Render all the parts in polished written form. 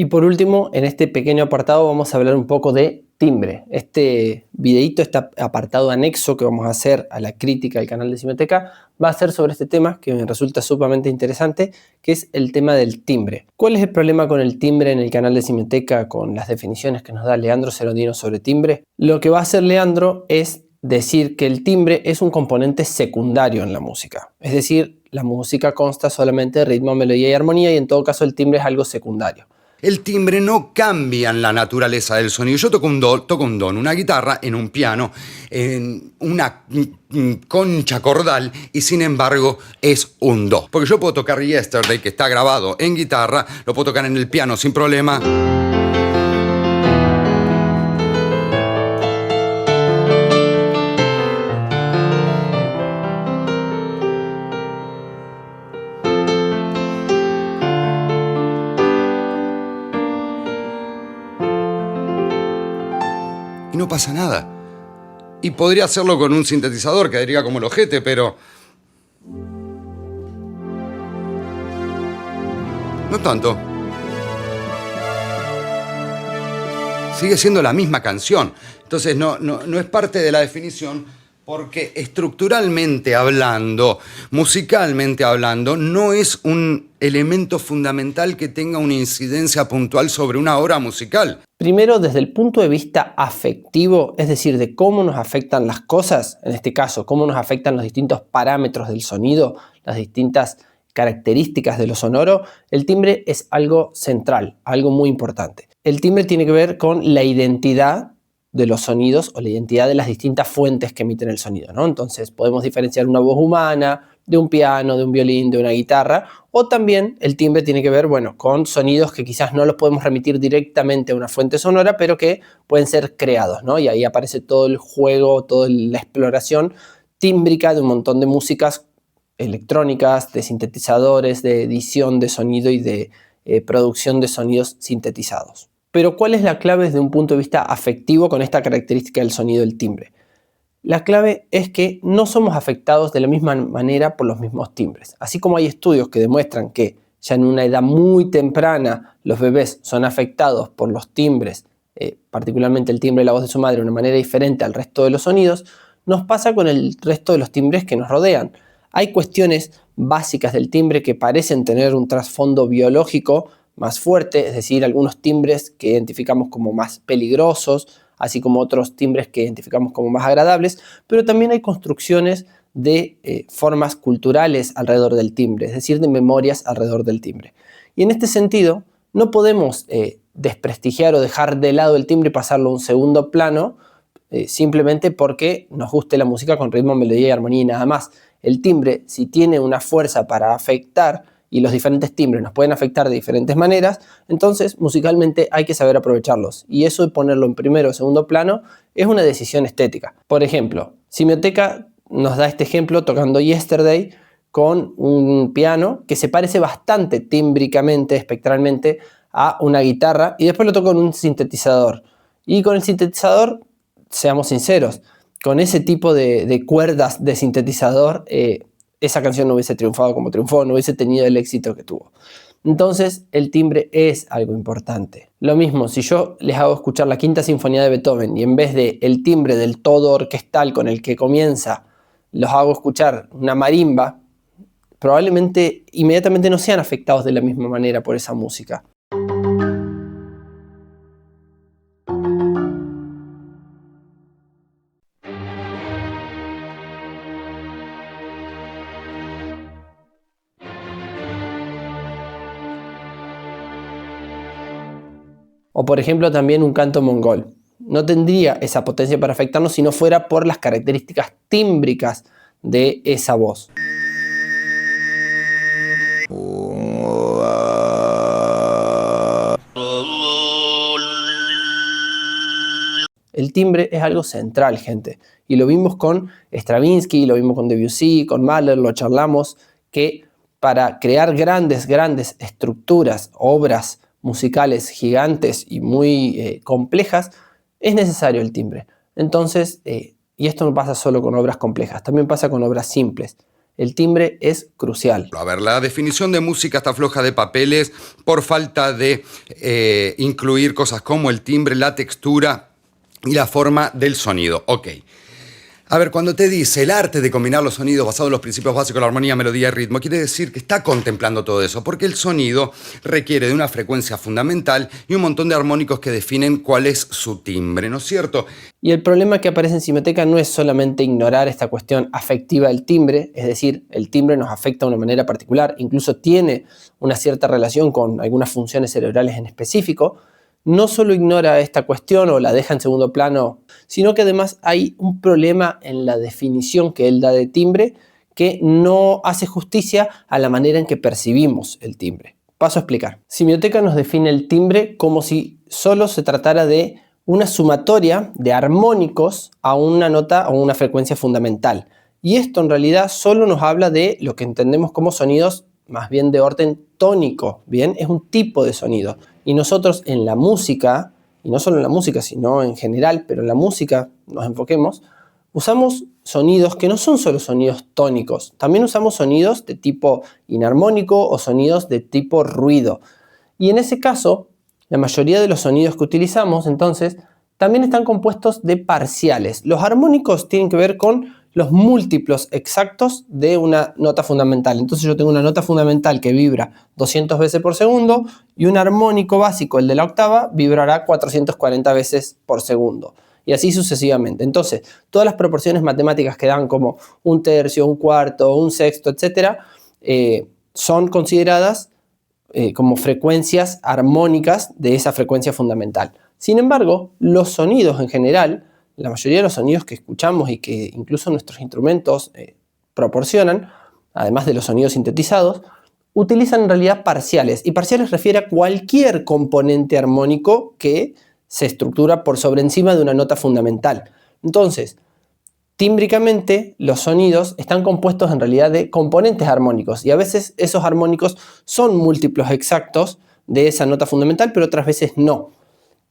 Y por último, en este pequeño apartado vamos a hablar un poco de timbre. Este videíto, este apartado anexo que vamos a hacer a la crítica del canal de Simeoteca, va a ser sobre este tema que me resulta sumamente interesante, que es el tema del timbre. ¿Cuál es el problema con el timbre en el canal de Simeoteca, con las definiciones que nos da Leandro Serondino sobre timbre? Lo que va a hacer Leandro es decir que el timbre es un componente secundario en la música. Es decir, la música consta solamente de ritmo, melodía y armonía, y en todo caso el timbre es algo secundario. El timbre no cambia en la naturaleza del sonido. Yo toco un don, una guitarra, en un piano, en una concha cordal, y sin embargo es un do. Porque yo puedo tocar Yesterday, que está grabado en guitarra, lo puedo tocar en el piano sin problema. Y no pasa nada. Y podría hacerlo con un sintetizador, quedaría como el ojete, pero no tanto. Sigue siendo la misma canción. Entonces no es parte de la definición, porque estructuralmente hablando, musicalmente hablando, no es un elemento fundamental que tenga una incidencia puntual sobre una obra musical. Primero, desde el punto de vista afectivo, es decir, de cómo nos afectan las cosas, en este caso, cómo nos afectan los distintos parámetros del sonido, las distintas características de lo sonoro, el timbre es algo central, algo muy importante. El timbre tiene que ver con la identidad de los sonidos o la identidad de las distintas fuentes que emiten el sonido, ¿no? Entonces podemos diferenciar una voz humana de un piano, de un violín, de una guitarra, o también el timbre tiene que ver, bueno, con sonidos que quizás no los podemos remitir directamente a una fuente sonora, pero que pueden ser creados, ¿no? Y ahí aparece todo el juego, toda la exploración tímbrica de un montón de músicas electrónicas, de sintetizadores, de edición de sonido y de producción de sonidos sintetizados. Pero ¿cuál es la clave desde un punto de vista afectivo con esta característica del sonido del timbre? La clave es que no somos afectados de la misma manera por los mismos timbres. Así como hay estudios que demuestran que ya en una edad muy temprana los bebés son afectados por los timbres, particularmente el timbre de la voz de su madre, de una manera diferente al resto de los sonidos, nos pasa con el resto de los timbres que nos rodean. Hay cuestiones básicas del timbre que parecen tener un trasfondo biológico más fuerte, es decir, algunos timbres que identificamos como más peligrosos, así como otros timbres que identificamos como más agradables, pero también hay construcciones de formas culturales alrededor del timbre, es decir, de memorias alrededor del timbre. Y en este sentido, no podemos desprestigiar o dejar de lado el timbre y pasarlo a un segundo plano, simplemente porque nos guste la música con ritmo, melodía y armonía y nada más. El timbre, si tiene una fuerza para afectar, y los diferentes timbres nos pueden afectar de diferentes maneras, entonces musicalmente hay que saber aprovecharlos. Y eso de ponerlo en primero o segundo plano es una decisión estética. Por ejemplo, Simeoteca nos da este ejemplo tocando Yesterday con un piano que se parece bastante tímbricamente, espectralmente, a una guitarra, y después lo toco con un sintetizador. Y con el sintetizador, seamos sinceros, con ese tipo de cuerdas de sintetizador, esa canción no hubiese triunfado como triunfó, no hubiese tenido el éxito que tuvo. Entonces, el timbre es algo importante. Lo mismo, si yo les hago escuchar la Quinta Sinfonía de Beethoven y en vez de el timbre del todo orquestal con el que comienza, los hago escuchar una marimba, probablemente inmediatamente no sean afectados de la misma manera por esa música. O por ejemplo también un canto mongol. No tendría esa potencia para afectarnos si no fuera por las características tímbricas de esa voz. El timbre es algo central, gente. Y lo vimos con Stravinsky, lo vimos con Debussy, con Mahler, lo charlamos, que para crear grandes estructuras, obras musicales gigantes y muy complejas, es necesario el timbre. Entonces, y esto no pasa solo con obras complejas, también pasa con obras simples. el timbre es crucial. A ver, la definición de música está floja de papeles por falta de incluir cosas como el timbre, la textura y la forma del sonido. Ok. A ver, cuando te dice el arte de combinar los sonidos basados en los principios básicos de la armonía, melodía y ritmo, quiere decir que está contemplando todo eso, porque el sonido requiere de una frecuencia fundamental y un montón de armónicos que definen cuál es su timbre, ¿no es cierto? Y el problema que aparece en Semioteca no es solamente ignorar esta cuestión afectiva del timbre, es decir, el timbre nos afecta de una manera particular, incluso tiene una cierta relación con algunas funciones cerebrales en específico. No solo ignora esta cuestión o la deja en segundo plano, sino que además hay un problema en la definición que él da de timbre que no hace justicia a la manera en que percibimos el timbre. Paso a explicar. Semioteca nos define el timbre como si solo se tratara de una sumatoria de armónicos a una nota o una frecuencia fundamental. Y esto en realidad solo nos habla de lo que entendemos como sonidos más bien de orden tónico, ¿bien? Es un tipo de sonido. Y nosotros en la música, y no solo en la música, sino en general, pero en la música nos enfoquemos, usamos sonidos que no son solo sonidos tónicos, también usamos sonidos de tipo inarmónico o sonidos de tipo ruido. Y en ese caso, la mayoría de los sonidos que utilizamos, entonces, también están compuestos de parciales. Los armónicos tienen que ver con los múltiplos exactos de una nota fundamental. Entonces yo tengo una nota fundamental que vibra 200 veces por segundo y un armónico básico, el de la octava, vibrará 440 veces por segundo. Y así sucesivamente. Entonces, todas las proporciones matemáticas que dan como un tercio, un cuarto, un sexto, etc., son consideradas como frecuencias armónicas de esa frecuencia fundamental. Sin embargo, los sonidos en general, la mayoría de los sonidos que escuchamos y que incluso nuestros instrumentos proporcionan, además de los sonidos sintetizados, utilizan en realidad parciales. Y parciales refiere a cualquier componente armónico que se estructura por sobre encima de una nota fundamental. Entonces, tímbricamente, los sonidos están compuestos en realidad de componentes armónicos y a veces esos armónicos son múltiplos exactos de esa nota fundamental, pero otras veces no.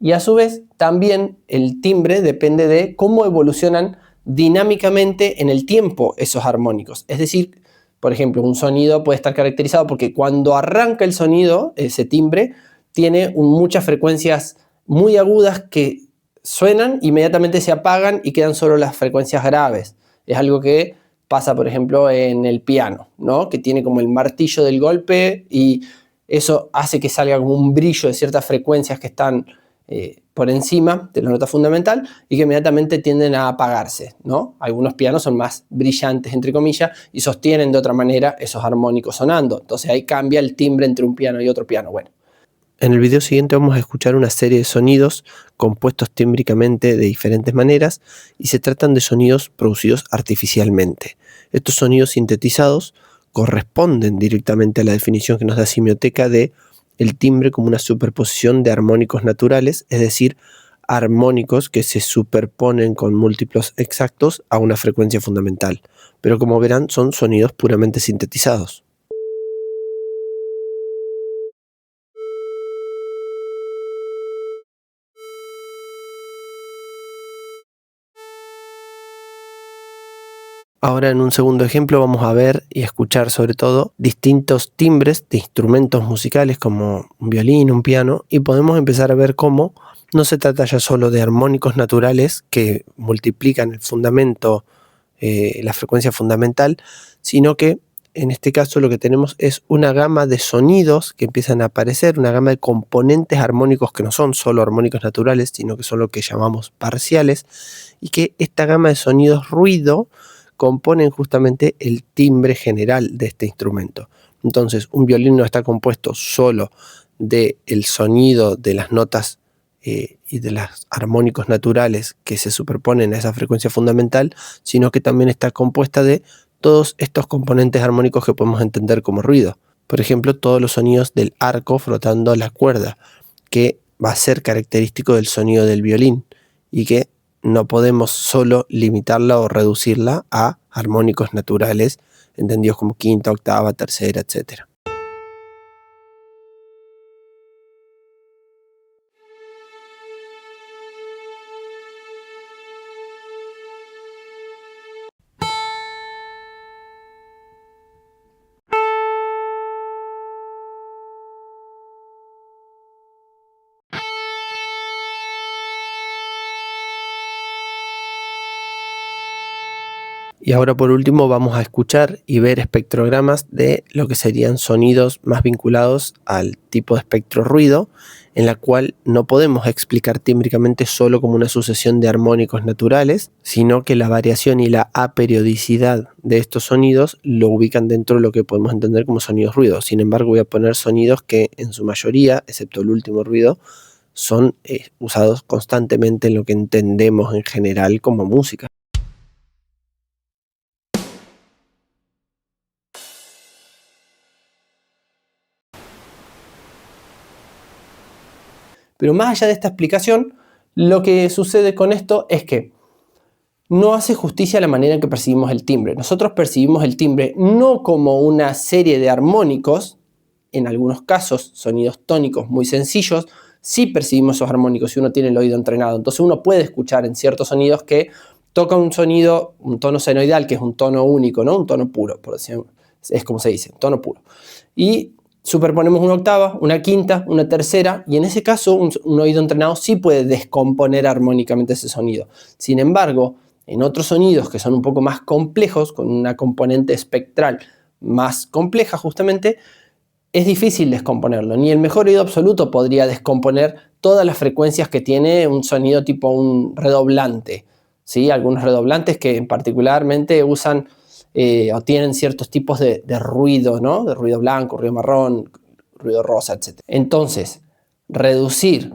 Y a su vez, también el timbre depende de cómo evolucionan dinámicamente en el tiempo esos armónicos. Es decir, por ejemplo, un sonido puede estar caracterizado porque cuando arranca el sonido, ese timbre, tiene muchas frecuencias muy agudas que suenan, inmediatamente se apagan y quedan solo las frecuencias graves. Es algo que pasa, por ejemplo, en el piano, ¿no? Que tiene como el martillo del golpe y eso hace que salga como un brillo de ciertas frecuencias que están por encima de la nota fundamental y que inmediatamente tienden a apagarse, ¿no? Algunos pianos son más brillantes, entre comillas, y sostienen de otra manera esos armónicos sonando. Entonces ahí cambia el timbre entre un piano y otro piano. Bueno. En el video siguiente vamos a escuchar una serie de sonidos compuestos tímbricamente de diferentes maneras y se tratan de sonidos producidos artificialmente. Estos sonidos sintetizados corresponden directamente a la definición que nos da Semioteca de el timbre como una superposición de armónicos naturales, es decir, armónicos que se superponen con múltiplos exactos a una frecuencia fundamental. Pero como verán, son sonidos puramente sintetizados. Ahora en un segundo ejemplo vamos a ver y escuchar sobre todo distintos timbres de instrumentos musicales como un violín, un piano, y podemos empezar a ver cómo no se trata ya solo de armónicos naturales que multiplican el fundamento, la frecuencia fundamental, sino que en este caso lo que tenemos es una gama de sonidos que empiezan a aparecer, una gama de componentes armónicos que no son solo armónicos naturales, sino que son lo que llamamos parciales, y que esta gama de sonidos ruido componen justamente el timbre general de este instrumento. Entonces, un violín no está compuesto solo del sonido de las notas y de los armónicos naturales que se superponen a esa frecuencia fundamental, sino que también está compuesta de todos estos componentes armónicos que podemos entender como ruido. Por ejemplo, todos los sonidos del arco frotando la cuerda, que va a ser característico del sonido del violín y que no podemos solo limitarla o reducirla a armónicos naturales, entendidos como quinta, octava, tercera, etc. Y ahora por último vamos a escuchar y ver espectrogramas de lo que serían sonidos más vinculados al tipo de espectro ruido, en la cual no podemos explicar tímbricamente solo como una sucesión de armónicos naturales, sino que la variación y la aperiodicidad de estos sonidos lo ubican dentro de lo que podemos entender como sonidos ruido. Sin embargo, voy a poner sonidos que en su mayoría, excepto el último ruido, son usados constantemente en lo que entendemos en general como música. Pero más allá de esta explicación, lo que sucede con esto es que no hace justicia a la manera en que percibimos el timbre. Nosotros percibimos el timbre no como una serie de armónicos, en algunos casos sonidos tónicos muy sencillos, sí percibimos esos armónicos si uno tiene el oído entrenado. Entonces uno puede escuchar en ciertos sonidos que toca un sonido, un tono senoidal, que es un tono único, ¿no? Un tono puro, por decir, es como se dice, tono puro. Y superponemos una octava, una quinta, una tercera, y en ese caso un oído entrenado sí puede descomponer armónicamente ese sonido. Sin embargo, en otros sonidos que son un poco más complejos, con una componente espectral más compleja justamente, es difícil descomponerlo. Ni el mejor oído absoluto podría descomponer todas las frecuencias que tiene un sonido tipo un redoblante, ¿sí? Algunos redoblantes que particularmente usan o tienen ciertos tipos de ruido, ¿no? De ruido blanco, ruido marrón, ruido rosa, etc. Entonces, reducir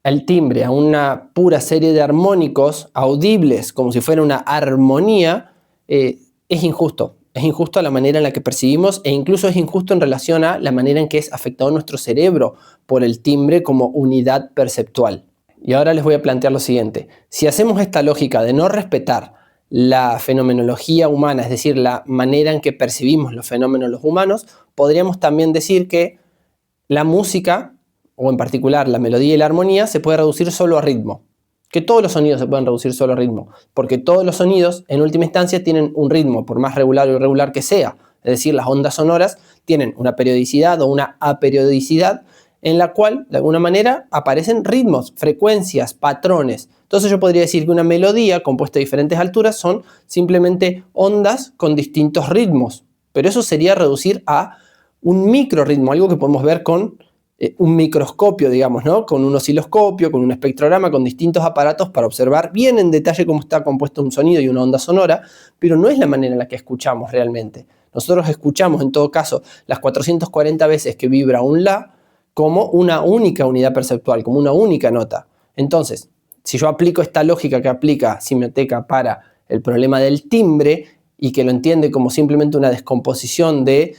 el timbre a una pura serie de armónicos audibles como si fuera una armonía es injusto. Es injusto a la manera en la que percibimos e incluso es injusto en relación a la manera en que es afectado nuestro cerebro por el timbre como unidad perceptual. Y ahora les voy a plantear lo siguiente. Si hacemos esta lógica de no respetar la fenomenología humana, es decir, la manera en que percibimos los fenómenos los humanos, podríamos también decir que la música, o en particular la melodía y la armonía, se puede reducir solo a ritmo. Que todos los sonidos se pueden reducir solo a ritmo, porque todos los sonidos, en última instancia, tienen un ritmo, por más regular o irregular que sea. Es decir, las ondas sonoras tienen una periodicidad o una aperiodicidad en la cual, de alguna manera, aparecen ritmos, frecuencias, patrones. Entonces yo podría decir que una melodía compuesta de diferentes alturas son simplemente ondas con distintos ritmos, pero eso sería reducir a un microrritmo, algo que podemos ver con un microscopio, digamos, ¿no? Con un osciloscopio, con un espectrograma, con distintos aparatos para observar bien en detalle cómo está compuesto un sonido y una onda sonora, pero no es la manera en la que escuchamos realmente. Nosotros escuchamos, en todo caso, las 440 veces que vibra un la como una única unidad perceptual, como una única nota. Entonces, si yo aplico esta lógica que aplica Simioteca para el problema del timbre y que lo entiende como simplemente una descomposición de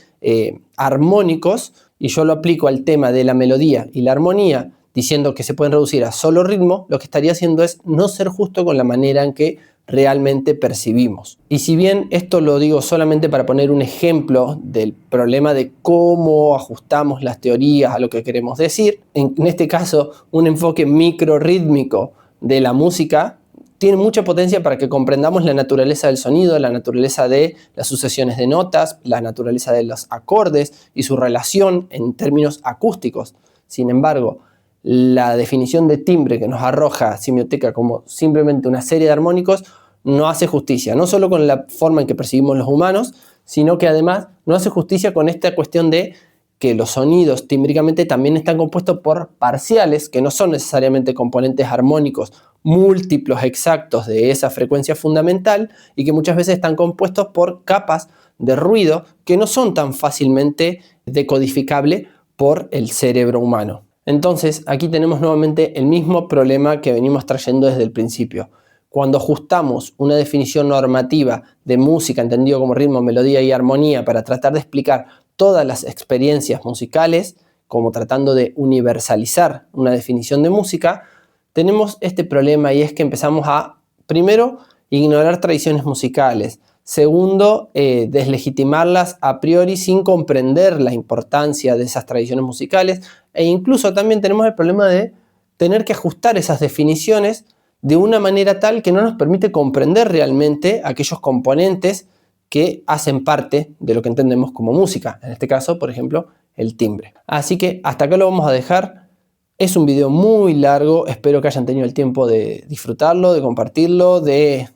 armónicos, y yo lo aplico al tema de la melodía y la armonía, diciendo que se pueden reducir a solo ritmo, lo que estaría haciendo es no ser justo con la manera en que realmente percibimos. Y si bien esto lo digo solamente para poner un ejemplo del problema de cómo ajustamos las teorías a lo que queremos decir, en este caso un enfoque microrrítmico de la música tiene mucha potencia para que comprendamos la naturaleza del sonido, la naturaleza de las sucesiones de notas, la naturaleza de los acordes y su relación en términos acústicos. Sin embargo, la definición de timbre que nos arroja Simioteca como simplemente una serie de armónicos no hace justicia, no solo con la forma en que percibimos los humanos, sino que además no hace justicia con esta cuestión de que los sonidos tímbricamente también están compuestos por parciales, que no son necesariamente componentes armónicos múltiplos exactos de esa frecuencia fundamental y que muchas veces están compuestos por capas de ruido que no son tan fácilmente decodificables por el cerebro humano. Entonces, aquí tenemos nuevamente el mismo problema que venimos trayendo desde el principio. Cuando ajustamos una definición normativa de música, entendido como ritmo, melodía y armonía, para tratar de explicar todas las experiencias musicales, como tratando de universalizar una definición de música, tenemos este problema y es que empezamos a, primero, ignorar tradiciones musicales. Segundo, deslegitimarlas a priori sin comprender la importancia de esas tradiciones musicales. E incluso también tenemos el problema de tener que ajustar esas definiciones de una manera tal que no nos permite comprender realmente aquellos componentes que hacen parte de lo que entendemos como música. En este caso, por ejemplo, el timbre. Así que hasta acá lo vamos a dejar. Es un video muy largo, espero que hayan tenido el tiempo de disfrutarlo, de compartirlo, de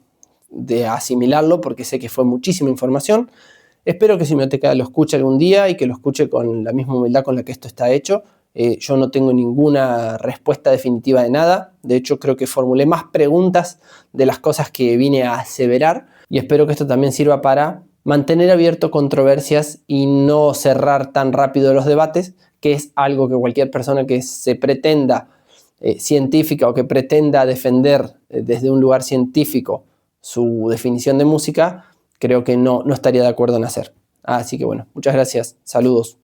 de asimilarlo porque sé que fue muchísima información. Espero que Semioteca lo escuche algún día y que lo escuche con la misma humildad con la que esto está hecho. Yo no tengo ninguna respuesta definitiva de nada. De hecho, creo que formulé más preguntas de las cosas que vine a aseverar y espero que esto también sirva para mantener abierto controversias y no cerrar tan rápido los debates, que es algo que cualquier persona que se pretenda científica o que pretenda defender desde un lugar científico su definición de música, creo que no estaría de acuerdo en hacer. Así que bueno, muchas gracias. Saludos.